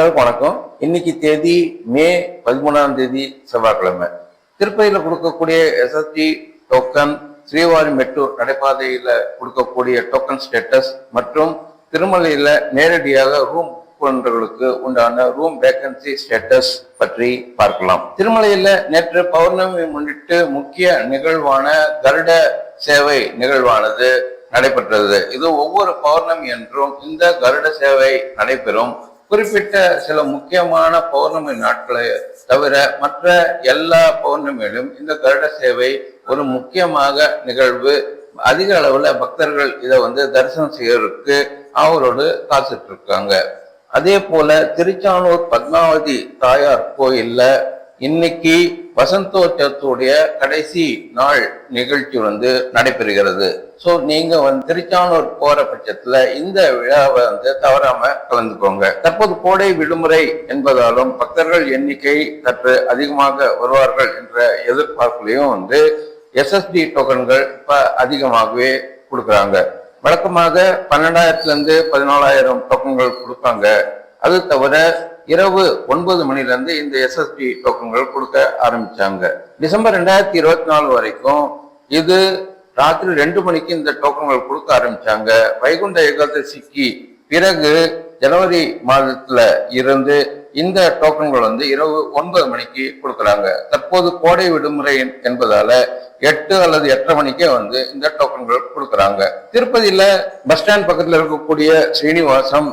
எல்லாருக்கும் வணக்கம். இன்னைக்கு தேதி மே 13 செவ்வாய்க்கிழமை. திருப்பதியில கொடுக்கக்கூடிய எஸ்எஸ்டி டோக்கன், ஸ்ரீவாரி மெட்ரோ நடைபாதையில கொடுக்கக்கூடிய டோக்கன் ஸ்டேட்டஸ் மற்றும் திருமலையில நேரடியாக ரூம் கொண்டவர்களுக்கு உண்டான ரூம் வேகன்சி ஸ்டேட்டஸ் பற்றி பார்க்கலாம். திருமலையில நேற்று பௌர்ணமி முன்னிட்டு முக்கிய நிகழ்வான கருட சேவை நிகழ்வானது நடைபெற்றது. இது ஒவ்வொரு பௌர்ணமி என்றும் இந்த கருட சேவை நடைபெறும். குறிப்பிட்ட சில முக்கியமான பௌர்ணமி நாட்களை தவிர மற்ற எல்லா பௌர்ணமியிலும் இந்த கருட சேவை ஒரு முக்கியமாக நிகழ்வு. அதிக அளவுல பக்தர்கள் இதை தரிசனம் செய்யறதுக்கு அவரோடு காத்துட்டு இருக்காங்க. அதே போல திருச்சானூர் பத்மாவதி தாயார் கோயில்ல இன்னைக்கு வசந்தோற்சவத்துடைய கடைசி நாள் நிகழ்ச்சி நடைபெறுகிறது. ஸோ நீங்க திருச்சானூர் போற பட்சத்துல இந்த விழாவை தவறாம கலந்துக்கோங்க. தற்போது கோடை விடுமுறை என்பதாலும் பக்தர்கள் எண்ணிக்கை சற்று அதிகமாக வருவார்கள் என்ற எதிர்பார்ப்புலையும் எஸ்எஸ்டி டோக்கன்கள் இப்ப அதிகமாகவே கொடுக்குறாங்க. வழக்கமாக 12,000 14,000 டோக்கன்கள் கொடுப்பாங்க. அது தவிர இரவு 9 மணிலிருந்து இந்த எஸ்எஸ்டி டோக்கன்கள் கொடுக்க ஆரம்பிச்சாங்க. டிசம்பர் 2024 வரைக்கும் இது ராத்திரி 2 மணிக்கு இந்த டோக்கன்கள் கொடுக்க ஆரம்பிச்சாங்க. வைகுண்ட ஏகாதசிக்கு பிறகு ஜனவரி மாதத்துல இருந்து இந்த டோக்கன்கள் இரவு 9 மணிக்கு கொடுக்குறாங்க. தற்போது கோடை விடுமுறை என்பதால 8 அல்லது 8:30 மணிக்கே இந்த டோக்கன்கள் கொடுக்குறாங்க. திருப்பதியில பஸ் ஸ்டாண்ட் பக்கத்துல இருக்கக்கூடிய ஸ்ரீனிவாசம்,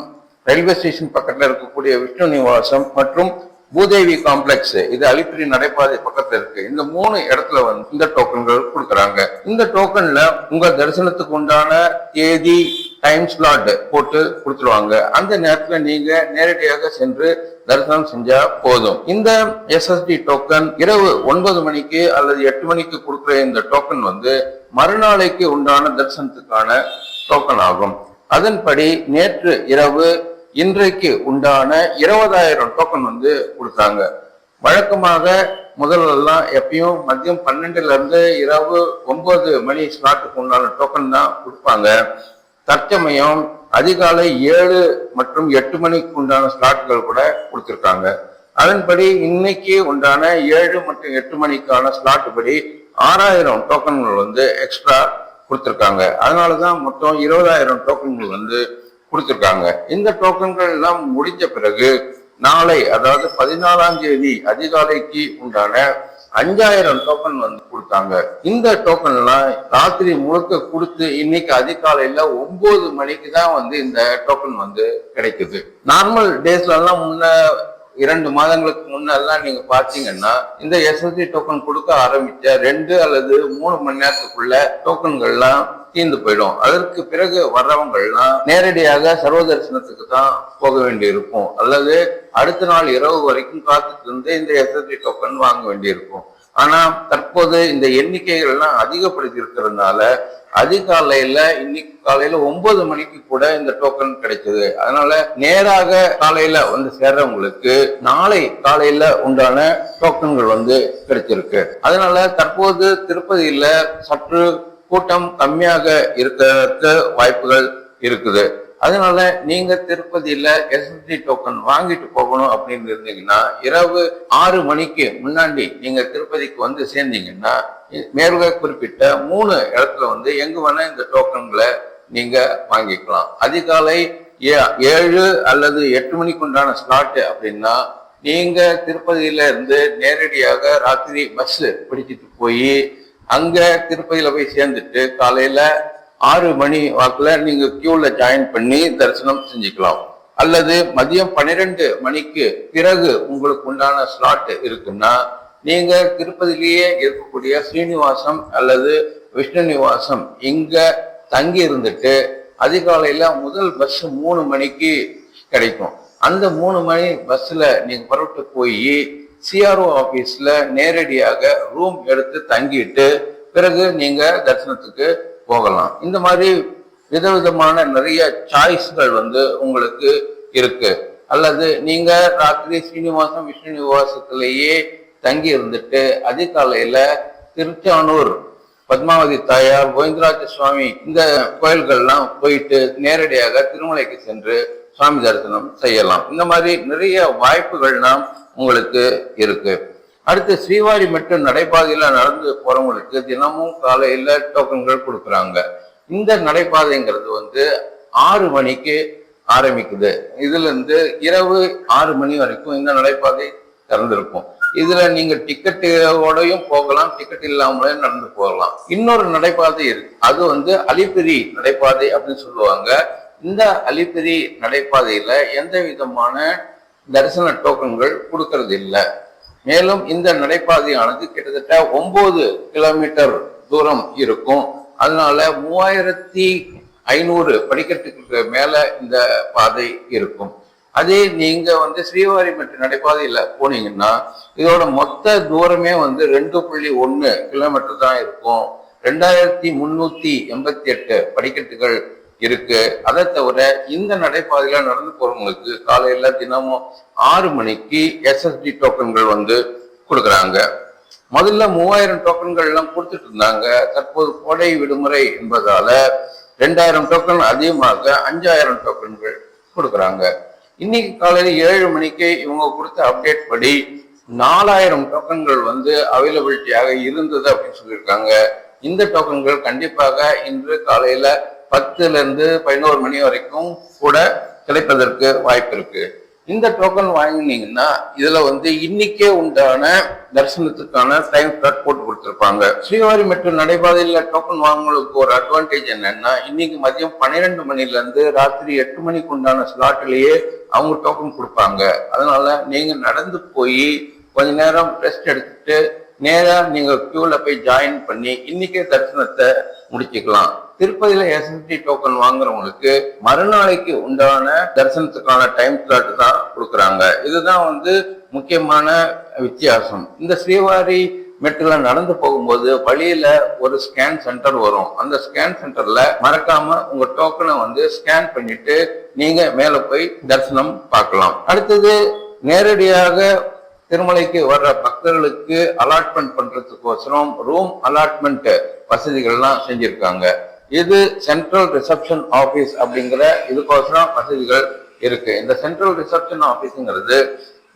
ரயில்வே ஸ்டேஷன் பக்கத்துல இருக்கக்கூடிய விஷ்ணு நிவாசம் மற்றும் பூதேவி காம்ப்ளெக்ஸ், இது அலிப்பிரி நடைபாதை பக்கத்துல இருக்கு. இந்த 3 இடத்துல இந்த டோக்கன்கள் கொடுக்குறாங்க. இந்த டோக்கன்ல உங்க தரிசனத்துக்கு உண்டான தேதி, டைம் ஸ்லாட் போட்டு கொடுத்துருவாங்க. அந்த நேரத்துல நீங்க நேரடியாக சென்று தரிசனம் செஞ்சா போதும். இந்த எஸ்எஸ்டி டோக்கன் இரவு 9 மணிக்கு அல்லது 8 மணிக்கு கொடுக்குற இந்த டோக்கன் மறுநாளைக்கு உண்டான தரிசனத்துக்கான டோக்கன் ஆகும். அதன்படி நேற்று இரவு இன்றைக்கு உண்டான 20,000 டோக்கன் கொடுத்தாங்க. வழக்கமாக முதல்லாம் எப்பயும் மதியம் 12 இருந்து இரவு 9 மணி ஸ்லாட்டுக்கு உண்டான டோக்கன் தான் கொடுப்பாங்க. தற்சமயம் அதிகாலை 7 மற்றும் 8 மணிக்கு உண்டான ஸ்லாட்டுகள் கூட கொடுத்திருக்காங்க. அதன்படி இன்னைக்கு உண்டான 7 மற்றும் 8 மணிக்கான ஸ்லாட் படி 6,000 டோக்கன்கள் எக்ஸ்ட்ரா கொடுத்திருக்காங்க. அதனாலதான் மொத்தம் 20,000 டோக்கன்கள் கொடுத்திருக்காங்க. இந்த டோக்கன்கள் எல்லாம் முடிஞ்ச பிறகு நாளை, அதாவது 14ஆம் தேதி அதிகாலைக்கு உண்டான 5,000 டோக்கன் கொடுத்தாங்க. இந்த டோக்கன் எல்லாம் ராத்திரி முழுக்க கொடுத்து இன்னைக்கு அதிகாலையில 9 மணிக்கு தான் இந்த டோக்கன் கிடைக்குது. நார்மல் டேஸ்ல எல்லாம் முன்ன 2 மாதங்களுக்கு முன்னெல்லாம் நீங்க பாத்தீங்கன்னா இந்த எஸ்எஸ்டி டோக்கன் கொடுக்க ஆரம்பிச்ச 2 அல்லது 3 மணி நேரத்துக்குள்ள டோக்கன்கள்லாம் தீர்ந்து போயிடும். அதற்கு பிறகு வர்றவங்கள்லாம் நேரடியாக சர்வ தரிசனத்துக்கு தான் போக வேண்டி இருக்கும், அல்லது அடுத்த நாள் இரவு வரைக்கும் காத்துட்டு இருந்து இந்த எஸ்எஸ்டி டோக்கன் வாங்க வேண்டி இருக்கும். ஆனா தற்போது இந்த எண்ணிக்கைகள்லாம் அதிகப்படுத்தி இருக்கிறதுனால அதிகாலையில இன்னைக்கு காலையில 9 மணிக்கு கூட இந்த டோக்கன் கிடைச்சது. அதனால நேராக காலையில சேர்றவங்களுக்கு நாளை காலையில உண்டான டோக்கன்கள் கிடைச்சிருக்கு. அதனால தற்போது திருப்பதியில சற்று கூட்டம் கம்மியாக இருக்கிறதுக்கு வாய்ப்புகள் இருக்குது. அதனால நீங்க திருப்பதியில எஸ்எஸ்டி டோக்கன் வாங்கிட்டு போகணும் அப்படின்னு இருந்தீங்கன்னா இரவு 6 மணிக்கு முன்னாடி நீங்க திருப்பதிக்கு சேர்ந்தீங்கன்னா மேற்க குறிப்பிட்ட 3 இடத்துல எங்க வேணா இந்த டோக்கன்களை நீங்க வாங்கிக்கலாம். அதிகாலை 7 அல்லது 8 மணிக்கு உண்டான ஸ்லாட் அப்படின்னா நீங்க திருப்பதியில இருந்து நேரடியாக ராத்திரி பஸ் பிடிச்சிட்டு போய் அங்க திருப்பதியில போய் சேர்ந்துட்டு காலையில 6 மணி வாக்குல நீங்க கியூல ஜாயின் பண்ணி தரிசனம் செஞ்சுக்கலாம். அல்லது மதியம் 12 மணிக்கு பிறகு உங்களுக்கு உண்டான ஸ்லாட் இருக்குன்னா நீங்க திருப்பதியிலேயே இருக்கக்கூடிய ஸ்ரீனிவாசம் அல்லது விஷ்ணு நிவாசம் இங்க தங்கி இருந்துட்டு அதிகாலையில முதல் பஸ் 3 மணிக்கு கிடைக்கும். அந்த 3 மணி பஸ்ல நீங்க புறப்பட்டு போய் சிஆர்ஓ ஆபீஸ்ல நேரடியாக ரூம் எடுத்து தங்கிட்டு பிறகு நீங்க தரிசனத்துக்கு போகலாம். இந்த மாதிரி விதவிதமான நிறைய சாய்ஸ்கள் உங்களுக்கு இருக்கு. அல்லது நீங்க ராத்திரி ஸ்ரீனிவாசம் விஷ்ணு நிவாசத்திலேயே தங்கி இருந்துட்டு அதிகாலையில திருச்சானூர் பத்மாவதி தாயார், கோவிந்தராஜ சுவாமி இந்த கோயில்கள்லாம் போயிட்டு நேரடியாக திருமலைக்கு சென்று சுவாமி தரிசனம் செய்யலாம். இந்த மாதிரி நிறைய வாய்ப்புகள்லாம் உங்களுக்கு இருக்கு. அடுத்து ஸ்ரீவாரி மற்றும் நடைபாதையில நடந்து போறவங்களுக்கு தினமும் காலையில டோக்கன்கள் கொடுக்குறாங்க. இந்த நடைபாதைங்கிறது 6 மணிக்கு ஆரம்பிக்குது. இதுல இருந்து இரவு 6 மணி வரைக்கும் இந்த நடைபாதை திறந்திருக்கும். இதுல நீங்க டிக்கெட்டோடையும் போகலாம், டிக்கெட் இல்லாமலே நடந்து போகலாம். இன்னொரு நடைபாதை இருக்கு, அது அலிப்பிரி நடைபாதை அப்படின்னு சொல்லுவாங்க. இந்த அலிப்பிரி நடைபாதையில எந்த விதமான தரிசன டோக்கன்கள் கொடுக்கறது இல்லை. மேலும் இந்த நடைபாதையானது கிட்டத்தட்ட 9 கிலோமீட்டர் தூரம் இருக்கும். அதனால 3500 படிக்கட்டுக்கு மேல இந்த பாதை இருக்கும். அதே நீங்க ஸ்ரீவாரி மற்றும் நடைபாதையில போனீங்கன்னா இதோட மொத்த தூரமே 2.1 கிலோமீட்டர் தான் இருக்கும். 2388 படிக்கட்டுகள் இருக்கு. அதை தவிர இந்த நடைபாதையில நடந்து போறவங்களுக்கு காலையில தினமும் 6 மணிக்கு SSD டோக்கன்கள் கொடுக்குறாங்க. முதல்ல 3000 டோக்கன்கள் எல்லாம் கொடுத்துட்டு இருந்தாங்க. தற்போது கோடை விடுமுறை என்பதால 2000 டோக்கன் அதிகமாக 5000 டோக்கன்கள் கொடுக்குறாங்க. இன்னைக்கு காலையில 7 மணிக்கு இவங்க கொடுத்த அப்டேட் படி 4000 டோக்கன்கள் அவைலபிலிட்டியாக இருந்தது அப்படின்னு சொல்லியிருக்காங்க. இந்த டோக்கன்கள் கண்டிப்பாக இன்று காலையில 10ல இருந்து 11 மணி வரைக்கும் கூட கிடைப்பதற்கு வாய்ப்பு இருக்கு. இந்த டோக்கன் வாங்கினீங்கன்னா இதுல இன்னைக்கே உண்டான தரிசனத்துக்கான டைம் ஸ்லாட் போட்டு கொடுத்துருப்பாங்க. ஸ்ரீவாரி மற்றும் நடைபாதையில டோக்கன் வாங்குறதுக்கு ஒரு அட்வான்டேஜ் என்னன்னா, இன்னைக்கு மதியம் 12 மணில இருந்து ராத்திரி 8 மணிக்கு உண்டான ஸ்லாட்லயே அவங்க டோக்கன் கொடுப்பாங்க. அதனால நீங்க நடந்து போய் கொஞ்ச நேரம் ரெஸ்ட் எடுத்துட்டு நேரா நீங்க கியூல போய் ஜாயின் பண்ணி இன்னைக்கே தரிசனத்தை முடிச்சுக்கலாம். திருப்பதியில SSD டோக்கன் வாங்குறவங்களுக்கு மறுநாளைக்கு உண்டான தரிசனத்துக்கான டைம் ஸ்லாட் தான் கொடுக்குறாங்க. இதுதான் முக்கியமான வித்தியாசம். இந்த ஸ்ரீவாரி மெட்ரோல நடந்து போகும்போது வழியில ஒரு ஸ்கேன் சென்டர் வரும். அந்த ஸ்கேன் சென்டர்ல மறக்காம உங்க டோக்கனை ஸ்கேன் பண்ணிட்டு நீங்க மேல போய் தரிசனம் பார்க்கலாம். அடுத்தது நேரடியாக திருமலைக்கு வர்ற பக்தர்களுக்கு அலாட்மெண்ட் பண்றதுக்கோசரம் ரூம் அலாட்மெண்ட் வசதிகள்லாம் செஞ்சிருக்காங்க. இது சென்ட்ரல் ரிசப்ஷன் ஆபீஸ் அப்படிங்கிற இதுக்கோசரம் வசதிகள் இருக்கு. இந்த சென்ட்ரல் ரிசப்ஷன் ஆபீஸ்ங்கிறது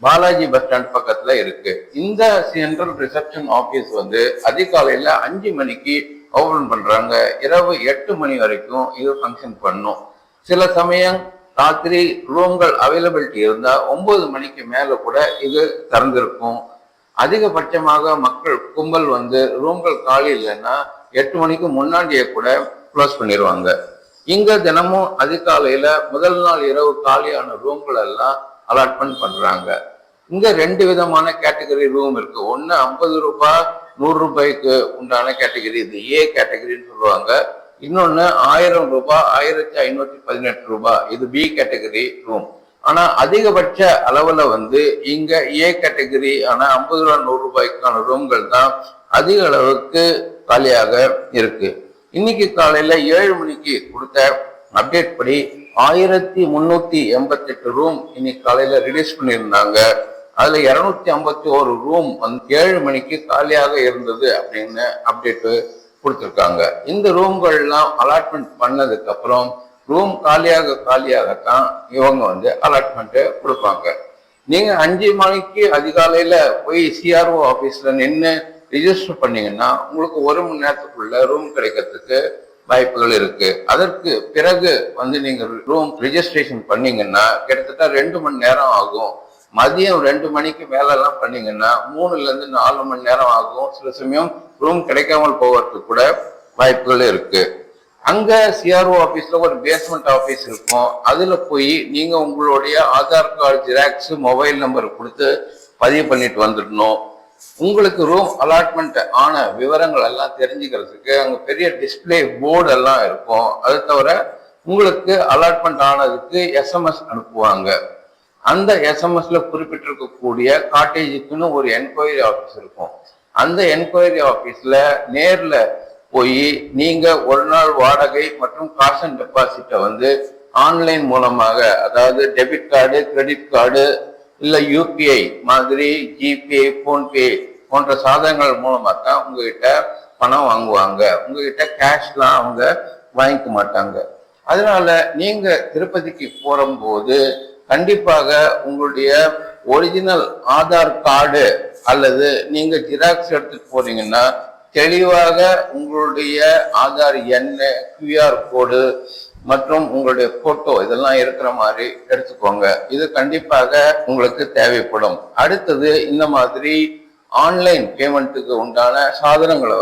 பாலாஜி பஸ் ஸ்டாண்ட் பக்கத்துல இருக்கு. இந்த சென்ட்ரல் ரிசப்ஷன் ஆபீஸ் அதிகாலையில 5 மணிக்கு ஓபன் பண்றாங்க. இரவு 8 மணி வரைக்கும் இது ஃபங்க்ஷன் பண்ணும். சில சமயம் ராத்திரி ரூம்கள் அவைலபிலிட்டி இருந்தா 9 மணிக்கு மேல கூட இது திறந்திருக்கும். அதிகபட்சமாக மக்கள் கும்பல் ரூம்கள் காலி இல்லைன்னா 8 மணிக்கு முன்னாடியே கூட க்ளோஸ் பண்ணிடுவாங்க. இங்க தினமும் அதிகாலையில முதல் நாள் இரவு காலியான ரூம்கள் எல்லாம் அலாட்மெண்ட் பண்றாங்க. இங்க 2 விதமான கேட்டகரி ரூம் இருக்கு. ஒன்னு 50 ரூபாய் 100 ரூபாய்க்கு உண்டான கேட்டகரி, இது ஏ கேட்டகரின்னு சொல்லுவாங்க. இன்னொன்னு 1000 ரூபாய் 1518 ரூபாய், இது பி கேட்டகரி ரூம். ஆனா அதிகபட்ச அளவுல இங்க ஏ கேட்டகரி ஆனா 50 ரூபாய் 100 ரூபாய்க்கான ரூம்கள் தான் அதிக அளவுக்கு காலியாக இருக்கு. இன்னைக்கு காலையில 7 மணிக்கு கொடுத்த அப்டேட் படி 1388 ரூம் இன்னைக்கு காலையில ரிலீஸ் பண்ணியிருந்தாங்க. அதுல 251 ரூம் 7 மணிக்கு காலியாக இருந்தது அப்படின்னு அப்டேட் கொடுத்துருக்காங்க. இந்த ரூம்கள்லாம் அலாட்மெண்ட் பண்ணதுக்கு அப்புறம் ரூம் காலியாகத்தான் இவங்க அலாட்மெண்ட் கொடுப்பாங்க. நீங்க 5 மணிக்கு அதிகாலையில போய் சிஆர்ஓ ஆபீஸ்ல நின்று ரிஜிஸ்டர் பண்ணீங்கன்னா உங்களுக்கு 1 மணி நேரத்துக்குள்ள ரூம் கிடைக்கிறதுக்கு வாய்ப்புகள் இருக்கு. அதற்கு பிறகு நீங்க ரூம் ரிஜிஸ்ட்ரேஷன் பண்ணீங்கன்னா கிட்டத்தட்ட 2 மணி நேரம் ஆகும். மதியம் 2 மணிக்கு மேலெல்லாம் பண்ணீங்கன்னா 3ல இருந்து 4 மணி நேரம் ஆகும். சில சமயம் ரூம் கிடைக்காமல் போவதற்கு கூட வாய்ப்புகள் இருக்கு. அங்க சிஆர்ஓ ஆபீஸ்ல ஒரு பேஸ்மெண்ட் ஆபீஸ் இருக்கும். அதுல போய் நீங்க உங்களுடைய Aadhaar card xerox mobile number கொடுத்து பதிவு பண்ணிட்டு வந்துடணும். உங்களுக்கு ரூம் அலாட்மெண்ட் ஆன விவரங்கள் எல்லாம் தெரிஞ்சுக்கிறதுக்கு அங்க பெரிய டிஸ்பிளே போர்டு எல்லாம் இருக்கும். அது தவிர உங்களுக்கு அலாட்மெண்ட் ஆனதுக்கு SMS அனுப்புவாங்க. அந்த SMSல குறிப்பிட்டிருக்கக்கூடிய காட்டேஜுக்குன்னு ஒரு என்கொயரி ஆபீஸ் இருக்கும். அந்த என்கொயரி ஆபீஸ்ல நேர்ல போய் நீங்க ஒரு நாள் வாடகை மற்றும் காசு அண்ட் டெபாசிட்டை ஆன்லைன் மூலமாக, அதாவது டெபிட் கார்டு, கிரெடிட் கார்டு, இல்ல UPI மாதிரி ஜிபே, போன்பே போன்ற சாதனங்கள் மூலமா தான் உங்ககிட்ட பணம் வாங்குவாங்க. உங்ககிட்ட கேஷ்லாம் அவங்க வாங்கிக்க மாட்டாங்க. அதனால நீங்க திருப்பதிக்கு போகும்போது கண்டிப்பாக உங்களுடைய ஒரிஜினல் ஆதார் கார்டு அல்லது நீங்க ஜெராக்ஸ் எடுத்துட்டு போறீங்கன்னா தெளிவாக உங்களுடைய ஆதார் எண், கியூஆர் கோடு மற்றும் உங்களுடைய போட்டோ இதெல்லாம் இருக்கிற மாதிரி எடுத்துக்கோங்க. இது கண்டிப்பாக உங்களுக்கு தேவைப்படும். அடுத்தது இந்த மாதிரி ஆன்லைன் பேமெண்ட்டுக்கு உண்டான சாதனங்களை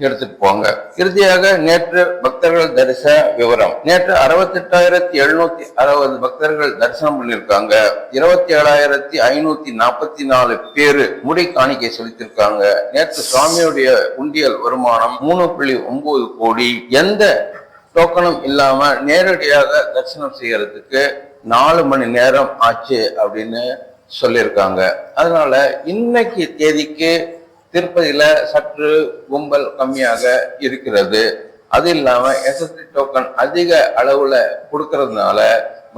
எடுத்துட்டு போங்க. இறுதியாக நேற்று பக்தர்கள் தரிசன விவரம். நேற்று 68,760 பக்தர்கள் தரிசனம் பண்ணியிருக்காங்க. 27,544 பேரு முடி காணிக்கை செலுத்திருக்காங்க. நேற்று சுவாமியுடைய உண்டியல் வருமானம் 3.9 கோடி. எந்த டோக்கனும் இல்லாம நேரடியாக தரிசனம் செய்யறதுக்கு 4 மணி நேரம் ஆச்சு அப்படின்னு சொல்லியிருக்காங்க. அதனால இன்னைக்கு தேதிக்கு திருப்பதியில சற்று கும்பல் கம்மியாக இருக்கிறது. அது இல்லாம எஸ்எஸ்டி டோக்கன் அதிக அளவுல கொடுக்கறதுனால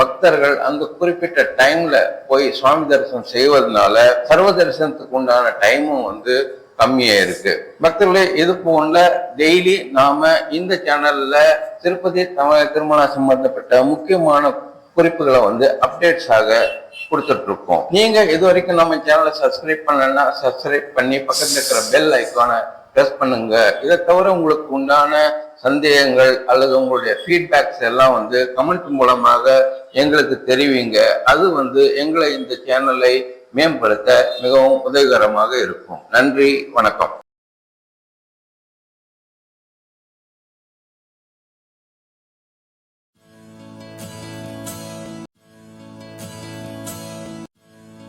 பக்தர்கள் அந்த குறிப்பிட்ட டைம்ல போய் சுவாமி தரிசனம் செய்வதனால சர்வ தரிசனத்துக்கு உண்டான டைமும் கம்மியா இருக்கு. பக்தர்களே, இது போன்ற டெய்லி நாம இந்த சேனல்ல திருப்பதி திருமண சம்பந்தப்பட்ட முக்கியமான குறிப்புகளை அப்டேட்ஸ் ஆக கொடுத்துட்டு இருக்கோம். நீங்க இது வரைக்கும் நம்ம சேனலை சப்ஸ்கிரைப் பண்ணலன்னா சப்ஸ்கிரைப் பண்ணி பக்கத்துல இருக்கிற பெல் ஐக்கானை பிரஸ் பண்ணுங்க. இதை தவிர உங்களுக்கு உண்டான சந்தேகங்கள் அல்லது உங்களுடைய ஃபீட்பேக்ஸ் எல்லாம் கமெண்ட் மூலமாக எங்களுக்கு தெரிவிங்க. அது எங்களை இந்த சேனலை மேம்படுத்த மிகவும் உதவிகரமாக இருக்கும். நன்றி, வணக்கம்.